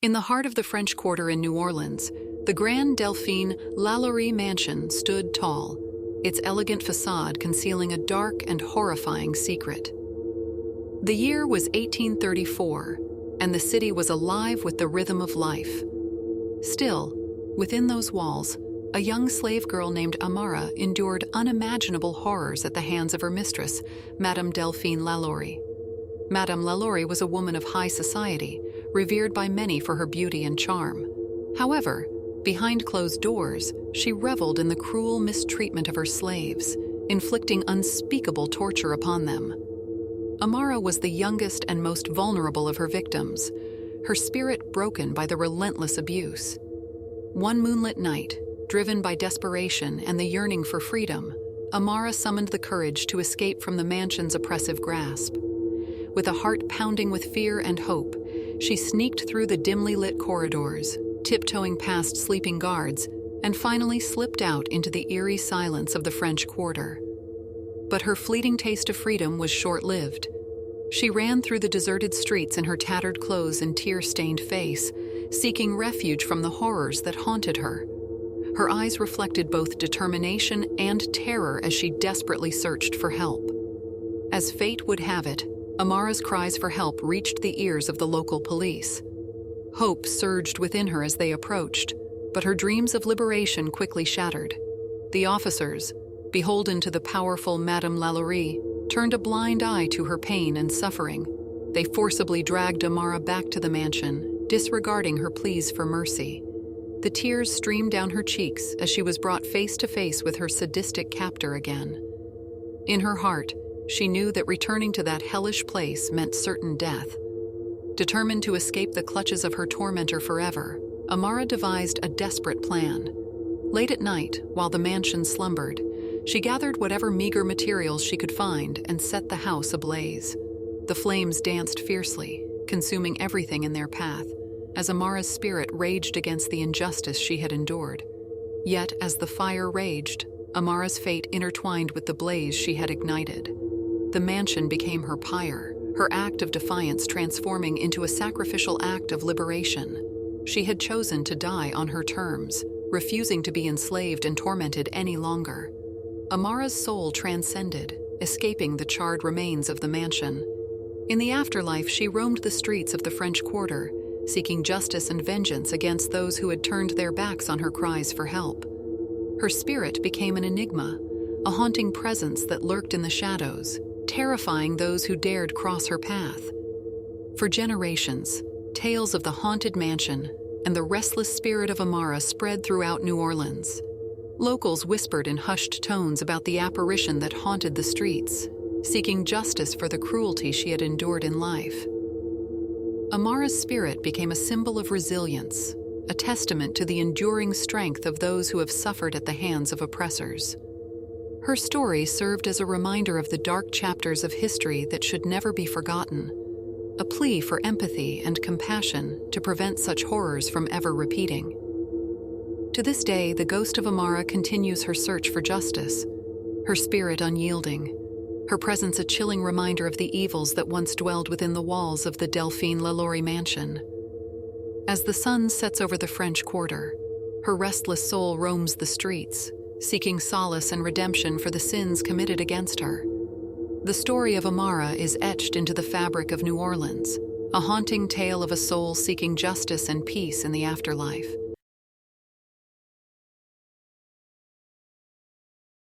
In the heart of the French Quarter in New Orleans, the Grand Delphine Lalaurie mansion stood tall, its elegant facade concealing a dark and horrifying secret. The year was 1834, and the city was alive with the rhythm of life. Still, within those walls, a young slave girl named Amara endured unimaginable horrors at the hands of her mistress, Madame Delphine Lalaurie. Madame Lalaurie was a woman of high society, revered by many for her beauty and charm. However, behind closed doors, she reveled in the cruel mistreatment of her slaves, inflicting unspeakable torture upon them. Amara was the youngest and most vulnerable of her victims, her spirit broken by the relentless abuse. One moonlit night, driven by desperation and the yearning for freedom, Amara summoned the courage to escape from the mansion's oppressive grasp. With a heart pounding with fear and hope, she sneaked through the dimly lit corridors, tiptoeing past sleeping guards, and finally slipped out into the eerie silence of the French Quarter. But her fleeting taste of freedom was short-lived. She ran through the deserted streets in her tattered clothes and tear-stained face, seeking refuge from the horrors that haunted her. Her eyes reflected both determination and terror as she desperately searched for help. As fate would have it, Amara's cries for help reached the ears of the local police. Hope surged within her as they approached, but her dreams of liberation quickly shattered. The officers, beholden to the powerful Madame Lalaurie, turned a blind eye to her pain and suffering. They forcibly dragged Amara back to the mansion, disregarding her pleas for mercy. The tears streamed down her cheeks as she was brought face to face with her sadistic captor again. In her heart, she knew that returning to that hellish place meant certain death. Determined to escape the clutches of her tormentor forever, Amara devised a desperate plan. Late at night, while the mansion slumbered, she gathered whatever meager materials she could find and set the house ablaze. The flames danced fiercely, consuming everything in their path, as Amara's spirit raged against the injustice she had endured. Yet, as the fire raged, Amara's fate intertwined with the blaze she had ignited. The mansion became her pyre, her act of defiance transforming into a sacrificial act of liberation. She had chosen to die on her terms, refusing to be enslaved and tormented any longer. Amara's soul transcended, escaping the charred remains of the mansion. In the afterlife, she roamed the streets of the French Quarter, seeking justice and vengeance against those who had turned their backs on her cries for help. Her spirit became an enigma, a haunting presence that lurked in the shadows, terrifying those who dared cross her path. For generations, tales of the haunted mansion and the restless spirit of Amara spread throughout New Orleans. Locals whispered in hushed tones about the apparition that haunted the streets, seeking justice for the cruelty she had endured in life. Amara's spirit became a symbol of resilience, a testament to the enduring strength of those who have suffered at the hands of oppressors. Her story served as a reminder of the dark chapters of history that should never be forgotten, a plea for empathy and compassion to prevent such horrors from ever repeating. To this day, the ghost of Amara continues her search for justice, her spirit unyielding, her presence a chilling reminder of the evils that once dwelled within the walls of the Delphine Lalaurie mansion. As the sun sets over the French Quarter, her restless soul roams the streets, seeking solace and redemption for the sins committed against her. The story of Amara is etched into the fabric of New Orleans, a haunting tale of a soul seeking justice and peace in the afterlife.